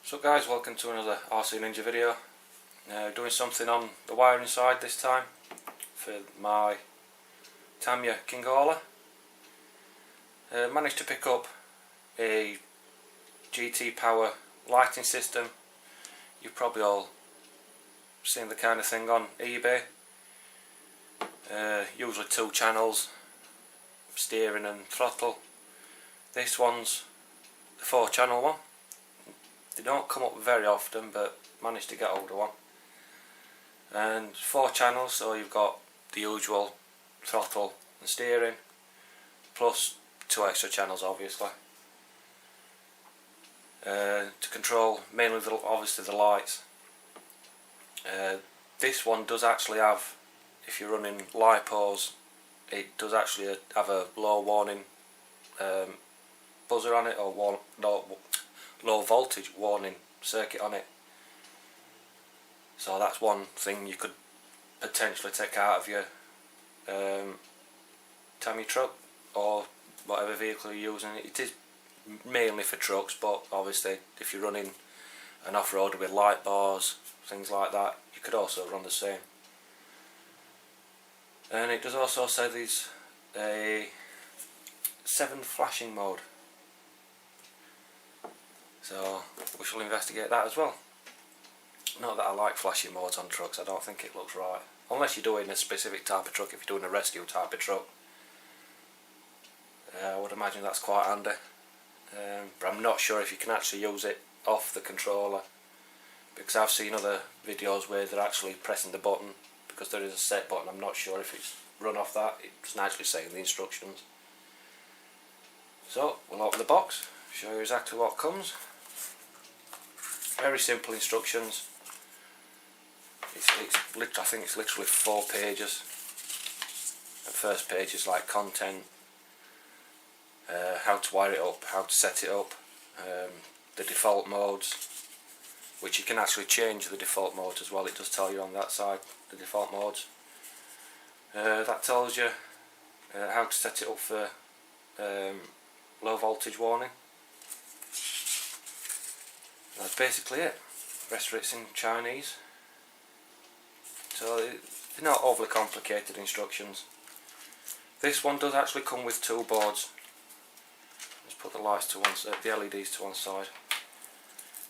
So guys, welcome to another RC Ninja video. Doing something on the wiring side this time for my Tamiya King Hauler. Managed to pick up a GT Power lighting system. You've probably all seen the kind of thing on eBay. Usually 2 channels, steering and throttle. This one's the 4-channel one. They don't come up very often, but managed to get hold of one. And 4 channels, so you've got the usual throttle and steering, plus 2 extra channels obviously. To control mainly obviously the lights. This one does actually have, if you're running LiPos, it does actually have a low warning buzzer on it, or low voltage warning circuit on it. So that's one thing you could potentially take out of your Tamiya truck or whatever vehicle you're using. It is mainly for trucks, but obviously if you're running an off-road with light bars, things like that, you could also run the same. And it does also say there's a 7 flashing mode, so we shall investigate that as well. Not that I like flashing modes on trucks, I don't think it looks right, unless you're doing a specific type of truck. If you're doing a rescue type of truck, I would imagine that's quite handy, but I'm not sure if you can actually use it off the controller, because I've seen other videos where they're actually pressing the button, because there is a set button. I'm not sure if it's run off that. It's actually saying the instructions. So we'll open the box, show you exactly what comes. Very simple instructions. I think it's literally 4 pages. The first page is like content, how to wire it up, how to set it up, the default modes, which you can actually change the default modes as well. It does tell you on that side the default modes. That tells you how to set it up for low voltage warning. That's basically it. The rest of it's in Chinese, so they're not overly complicated instructions. This one does actually come with 2 boards. Let's put the lights to one side, the LEDs to one side.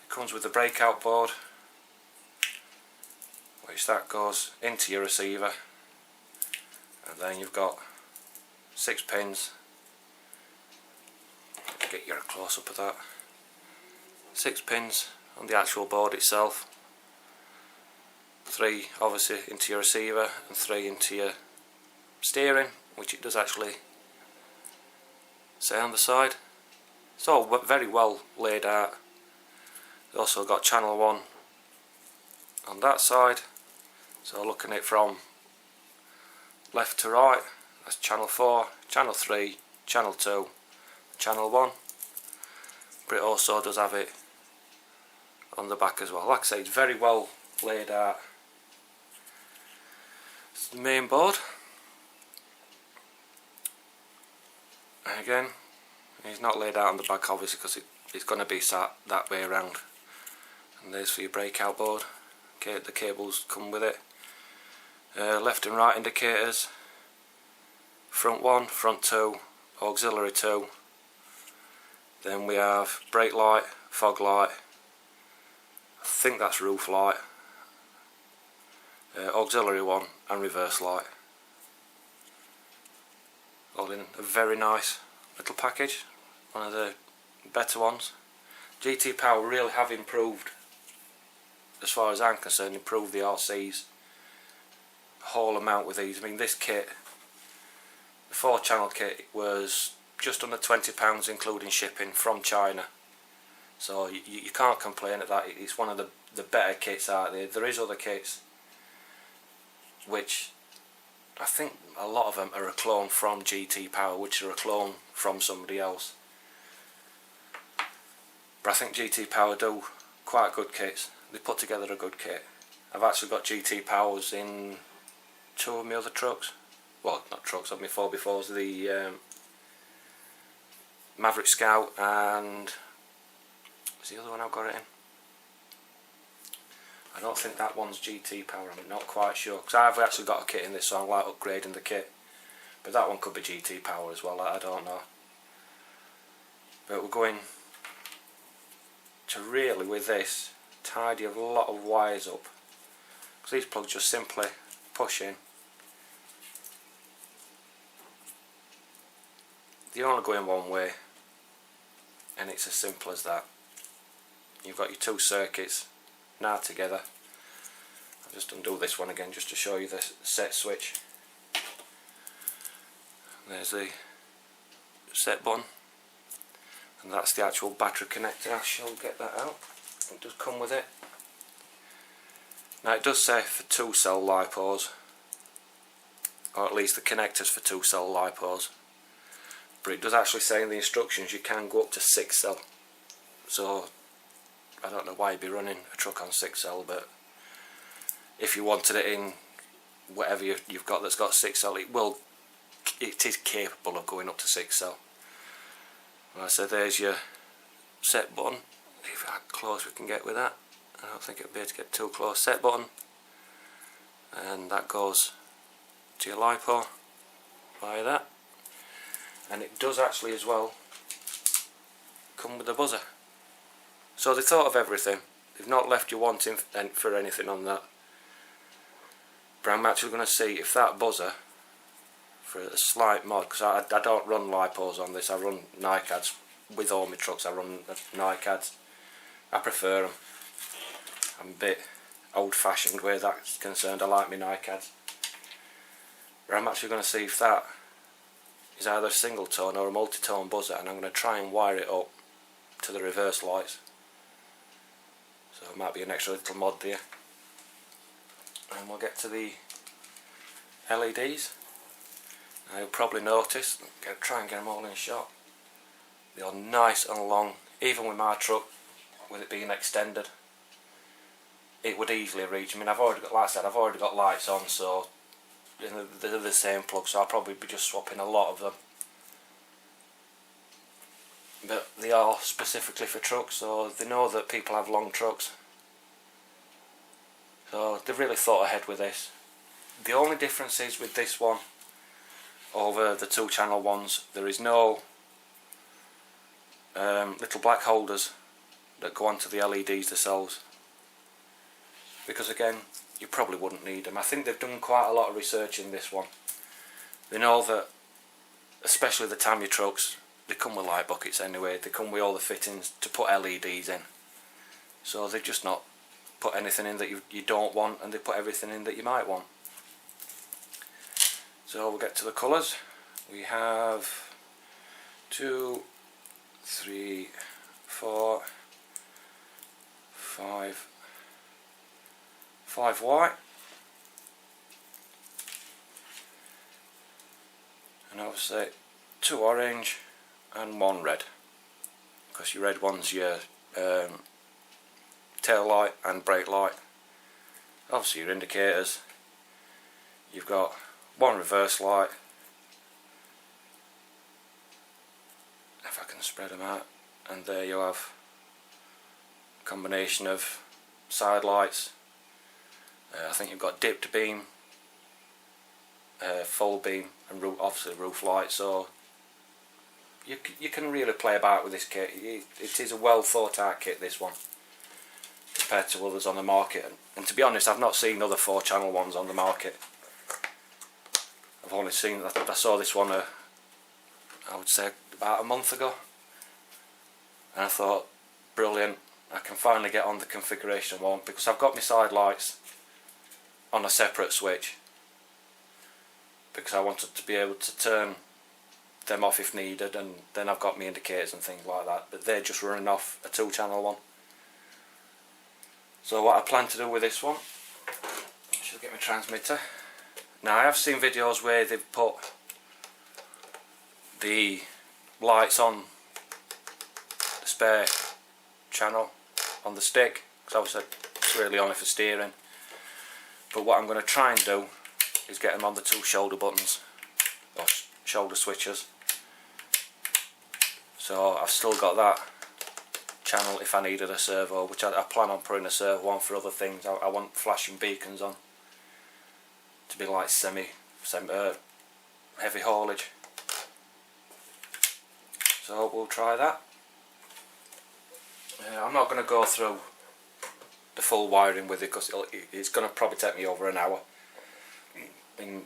It comes with the breakout board, which that goes into your receiver, and then you've got 6 pins. Get you a close up of that. 6 pins on the actual board itself. 3 obviously into your receiver and 3 into your steering, which it does actually say on the side. It's all very well laid out. You've also got channel 1 on that side, so looking at it from left to right, that's channel 4, channel 3, channel 2, channel 1. But it also does have it on the back as well. Like I say, it's very well laid out. It's the main board. And again, it's not laid out on the back obviously, because it's going to be sat that way around. And there's for your breakout board. Okay, the cables come with it. Left and right indicators. Front 1, front 2, auxiliary 2. Then we have brake light, fog light, I think that's roof light, auxiliary 1 and reverse light. All in a very nice little package, one of the better ones. GT Power really have improved, as far as I'm concerned, improved the RCs a whole amount with these. I mean, this kit, the 4-channel kit, was just under £20 including shipping from China, so you can't complain at that. It's one of the better kits out there. There is other kits which I think a lot of them are a clone from GT Power, which are a clone from somebody else, but I think GT Power do quite good kits. They put together a good kit. I've actually got GT Powers in 2 of my other trucks, well, not trucks, I've my 4x4s, the Maverick Scout, and what's the other one I've got it in? I don't think that one's GT power, I'm not quite sure, because I've actually got a kit in this, so I'm like upgrading the kit. But that one could be GT power as well, I don't know. But we're going to really, with this, tidy a lot of wires up. Because these plugs just simply push in. They only go in one way, and it's as simple as that. You've got your two circuits now together. I'll just undo this one again just to show you the set switch. There's the set button, and that's the actual battery connector. I shall get that out. It does come with it. Now it does say for 2-cell LiPos, or at least the connectors for 2-cell LiPos, but it does actually say in the instructions you can go up to 6-cell. So I don't know why you'd be running a truck on 6-cell, but if you wanted it in whatever you've got that's got 6-cell, it is capable of going up to 6-cell. Like I said, there's your set button. See how close we can get with that. I don't think it'll be able to get too close. Set button, and that goes to your LiPo via that. And it does actually as well come with a buzzer. So they thought of everything. They've not left you wanting for anything on that. But I'm actually going to see if that buzzer, for a slight mod, because I don't run LiPos on this, I run NiCads with all my trucks. I run NiCads. I prefer them. I'm a bit old fashioned where that's concerned. I like my NiCads. But I'm actually going to see if that is either a single tone or a multi-tone buzzer, and I'm going to try and wire it up to the reverse lights. So it might be an extra little mod there. And we'll get to the LEDs. Now you'll probably notice, try and get them all in shot. They are nice and long. Even with my truck, with it being extended, it would easily reach. I mean, I've already got, like I said, I've already got lights on, so they're the same plug, so I'll probably be just swapping a lot of them. But they are specifically for trucks, so they know that people have long trucks. So they've really thought ahead with this. The only difference is with this one over the 2-channel ones, there is no little black holders that go onto the LEDs themselves. Because again, you probably wouldn't need them. I think they've done quite a lot of research in this one. They know that, especially the Tamiya trucks, they come with light buckets anyway. They come with all the fittings to put LEDs in. So they've just not put anything in that you don't want, and they put everything in that you might want. So we'll get to the colours. We have 2, 3, 4, 5 white, and obviously 2 orange and 1 red, because your red one's your tail light and brake light. Obviously your indicators. You've got 1 reverse light, if I can spread them out, and there you have a combination of side lights. I think you've got dipped beam, full beam, and obviously roof light. So you can really play about with this kit. It is a well thought out kit, this one, compared to others on the market. And to be honest, I've not seen other 4-channel ones on the market. I've only seen, I saw this one I would say about a month ago, and I thought, brilliant, I can finally get on the configuration I want, because I've got my side lights on a separate switch, because I wanted to be able to turn them off if needed, and then I've got my indicators and things like that, but they're just running off a 2-channel one. So what I plan to do with this one, I should get my transmitter. Now I have seen videos where they've put the lights on the spare channel on the stick, because obviously it's really only for steering. But what I'm going to try and do is get them on the 2 shoulder buttons, or shoulder switches. So I've still got that channel if I needed a servo, which I plan on putting a servo on for other things. I want flashing beacons on to be like semi heavy haulage. So we'll try that. I'm not going to go through the full wiring with it because it's going to probably take me over an hour. I mean,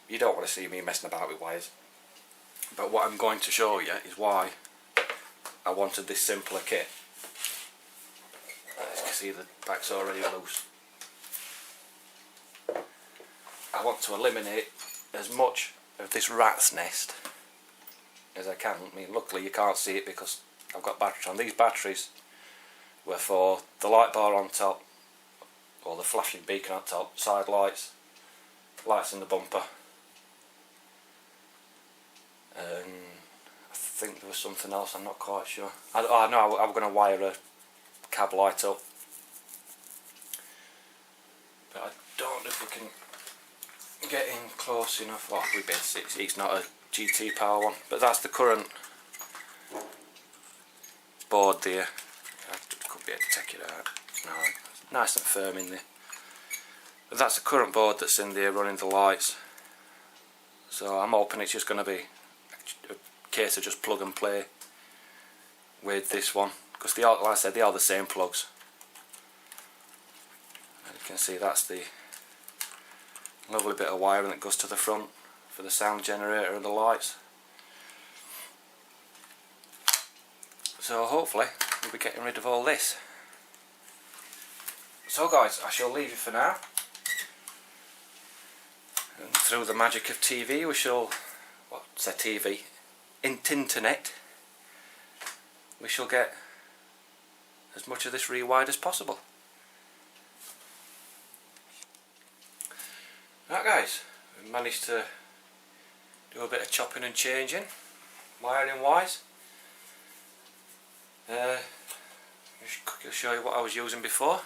you don't want to see me messing about with wires. But what I'm going to show you is why I wanted this simpler kit. As you can see, the back's already loose. I want to eliminate as much of this rat's nest as I can. I mean, luckily you can't see it because I've got batteries on. These batteries were for the light bar on top, or the flashing beacon on top, side lights, lights in the bumper, and I think there was something else, I'm not quite sure. I know I'm going to wire a cab light up, but I don't know if we can get in close enough. Oh, we bet it's not a GT power one, but that's the current board there. I could be able to take it out. No, it's nice and firm in there. But that's the current board that's in there running the lights. So I'm hoping it's just going to be a case of just plug and play with this one, because like I said, they are the same plugs. And you can see that's the lovely bit of wiring that goes to the front for the sound generator and the lights. So hopefully we'll be getting rid of all this. So guys, I shall leave you for now. And through the magic of TV we shall, what's a TV? Internet. We shall get as much of this rewired as possible. Right guys, we managed to do a bit of chopping and changing, wiring wise. I'll show you what I was using before.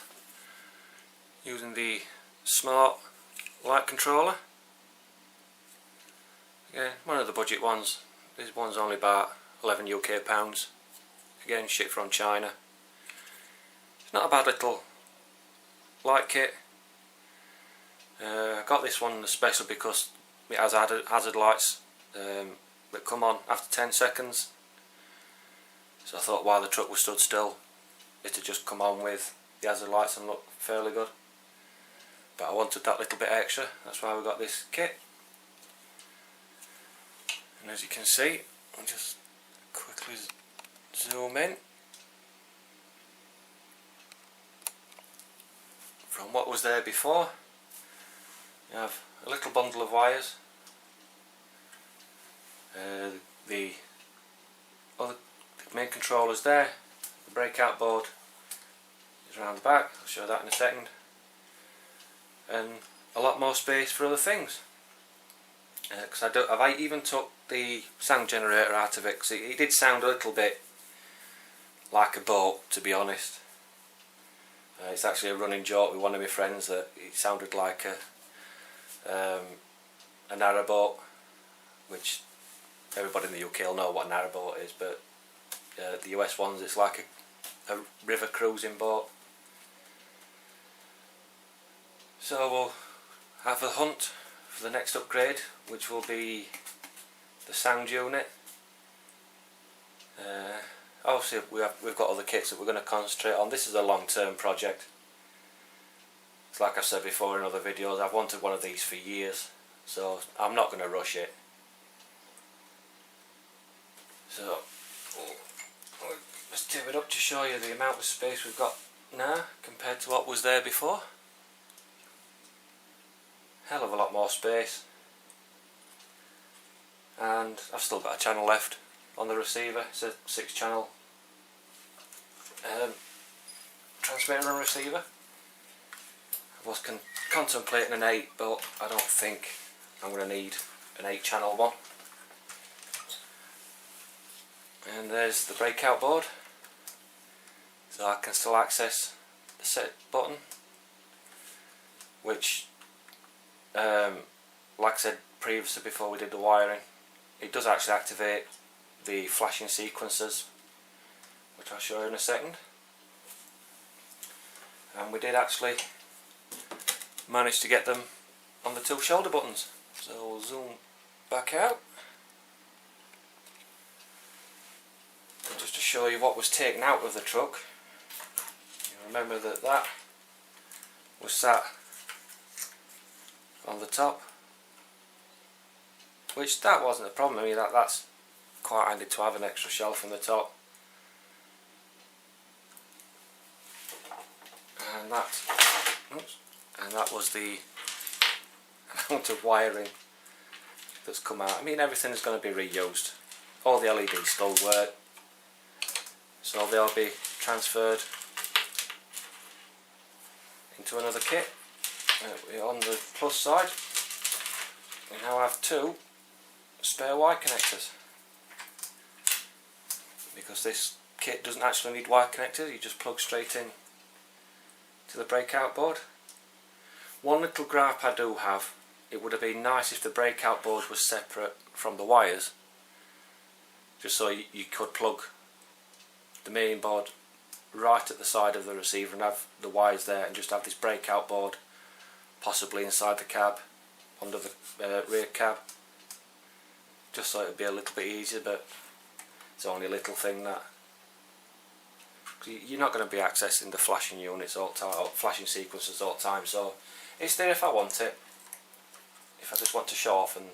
Using the smart light controller. Again, one of the budget ones. This one's only about 11 UK pounds. Again, shipped from China. It's not a bad little light kit. I got this one special because it has hazard lights that come on after 10 seconds. So I thought while the truck was stood still, it would just come on with the hazard lights and look fairly good. But I wanted that little bit extra, that's why we got this kit. And as you can see, I'll just quickly zoom in. From what was there before, you have a little bundle of wires, the main controller's there, the breakout board is around the back, I'll show that in a second, and a lot more space for other things. Because I even took the sound generator out of it, because it did sound a little bit like a boat, to be honest. It's actually a running joke with one of my friends that it sounded like a narrowboat, which everybody in the UK will know what a narrowboat is, but the US ones, it's like a river cruising boat. So we'll have a hunt for the next upgrade, which will be the sound unit. Obviously we've got other kits that we're going to concentrate on. This is a long-term project. It's like I've said before in other videos, I've wanted one of these for years, so I'm not going to rush it. So let's tip it up to show you the amount of space we've got now compared to what was there before. Hell of a lot more space, and I've still got a channel left on the receiver. It's a 6-channel transmitter and receiver. I was contemplating an 8, but I don't think I'm going to need an 8-channel one. And there's the breakout board, so I can still access the set button, which like I said previously before we did the wiring, it does actually activate the flashing sequencers, which which I'll show you in a second. And we did actually manage to get them on the two shoulder buttons. So we'll zoom back out. And just to show you what was taken out of the truck, you remember that that was sat on the top, which that wasn't a problem. I mean, that's quite handy to have an extra shelf on the top. And that was the amount of wiring that's come out. I mean, everything is going to be reused. All the LEDs still work, so they'll be transferred into another kit. On the plus side, we now have two spare wire connectors, because this kit doesn't actually need wire connectors. You just plug straight in to the breakout board. One little gripe I do have: it would have been nice if the breakout board was separate from the wires, just so you could plug the main board right at the side of the receiver and have the wires there, and just have this breakout board possibly inside the cab, under the rear cab, just so it would be a little bit easier. But it's only a little thing that, you're not going to be accessing the flashing units all the time, or flashing sequences all the time, so it's there if I want it, if I just want to show off and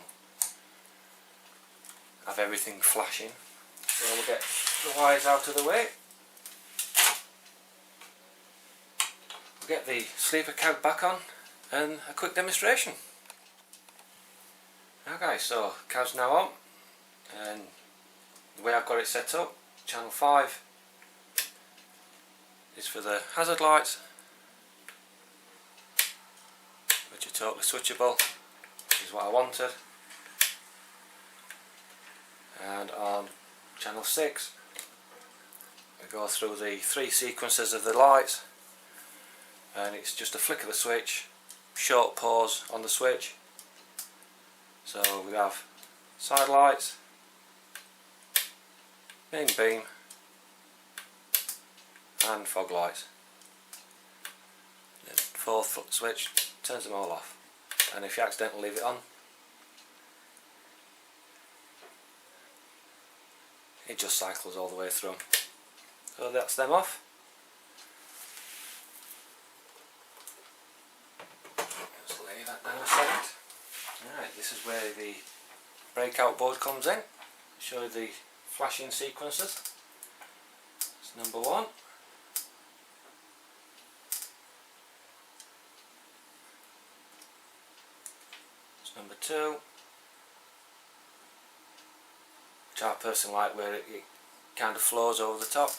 have everything flashing. So we'll get the wires out of the way. We'll get the sleeper cab back on and a quick demonstration. Okay, so cab's now on, and the way I've got it set up, channel 5 is for the hazard lights, which are totally switchable, which is what I wanted. And on channel 6 we go through the 3 sequences of the lights, and it's just a flick of the switch, short pause on the switch. So we have side lights, main beam and fog lights. The 4th switch turns them all off, and if you accidentally leave it on, it just cycles all the way through. So that's them off. Just lay that down a second. Alright, this is where the breakout board comes in. Show you the flashing sequences. It's number 1. It's number 2. Which I personally like, where it kind of flows over the top.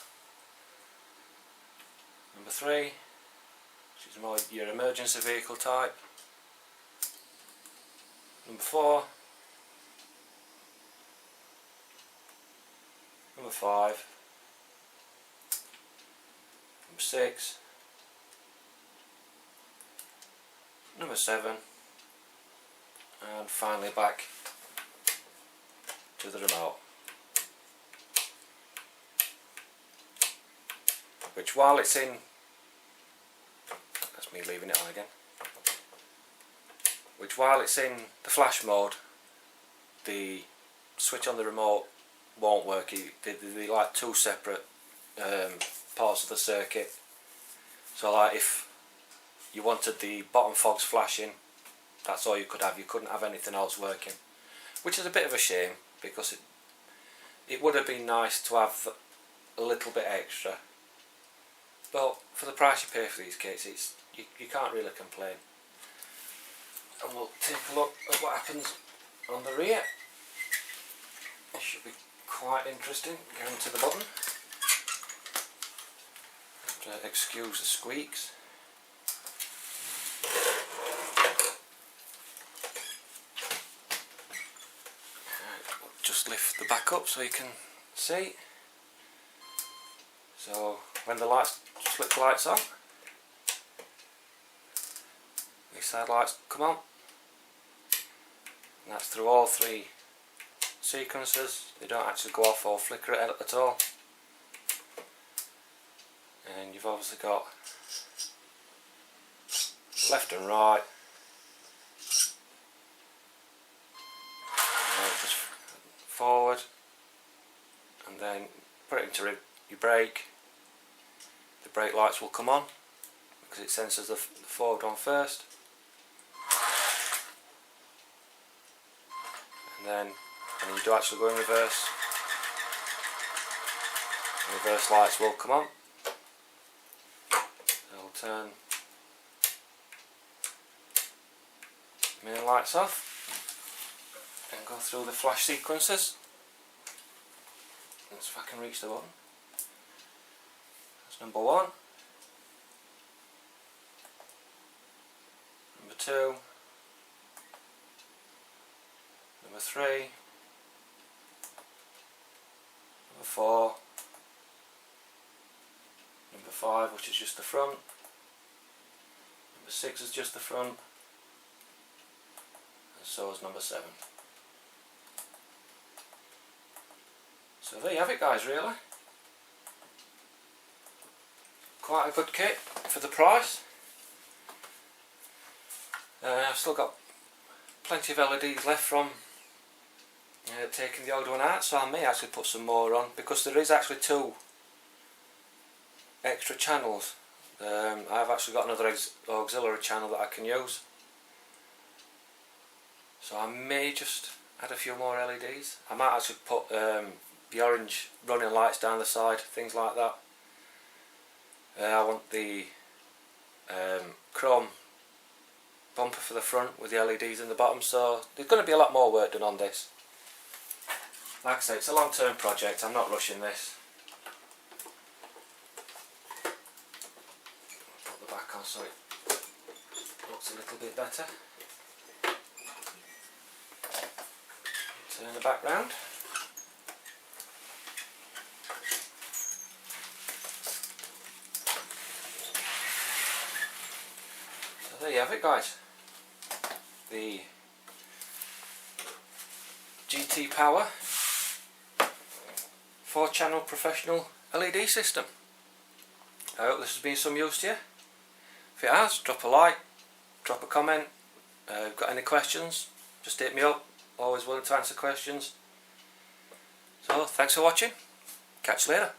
Number 3, which is more your emergency vehicle type. Number 4. Number 5. Number 6. Number 7. And finally back to the remote. Which, while it's in, that's me leaving it on again, which while it's in the flash mode, the switch on the remote won't work. They're like 2 separate parts of the circuit. So like if you wanted the bottom fogs flashing, that's all you could have. You couldn't have anything else working, which is a bit of a shame, because it would have been nice to have a little bit extra. But for the price you pay for these kits, you can't really complain. And we'll take a look at what happens on the rear. It should be quite interesting. Going to the button. Have to excuse the squeaks. We'll just lift the back up so you can see. So when the lights, flip the lights on, these side lights come on, and that's through all 3 sequences. They don't actually go off or flicker at all. and you've obviously got left and right, just forward, and then put it into your brake. The brake lights will come on because it senses the forward one first, and then when you do actually go in reverse, the reverse lights will come on. They'll turn the main lights off and go through the flash sequences. Let's see if I can reach the button. That's number 1, number 2, number 3, number 4, number 5, which is just the front, number 6 is just the front, and so is number 7. So there you have it, guys, really. Quite a good kit for the price. I've still got plenty of LEDs left from taking the old one out, so I may actually put some more on, because there is actually 2 extra channels. I've actually got another auxiliary channel that I can use, so I may just add a few more LEDs. I might actually put the orange running lights down the side, things like that. I want the chrome bumper for the front with the LEDs in the bottom, so there's going to be a lot more work done on this. Like I say, it's a long term project, I'm not rushing this. Put the back on so it looks a little bit better. Turn the back round. So there you have it, guys. The GT Power 4-channel professional LED system. I hope this has been some use to you. If it has, drop a like, drop a comment. If you've got any questions, just hit me up. Always willing to answer questions. So thanks for watching. Catch you later.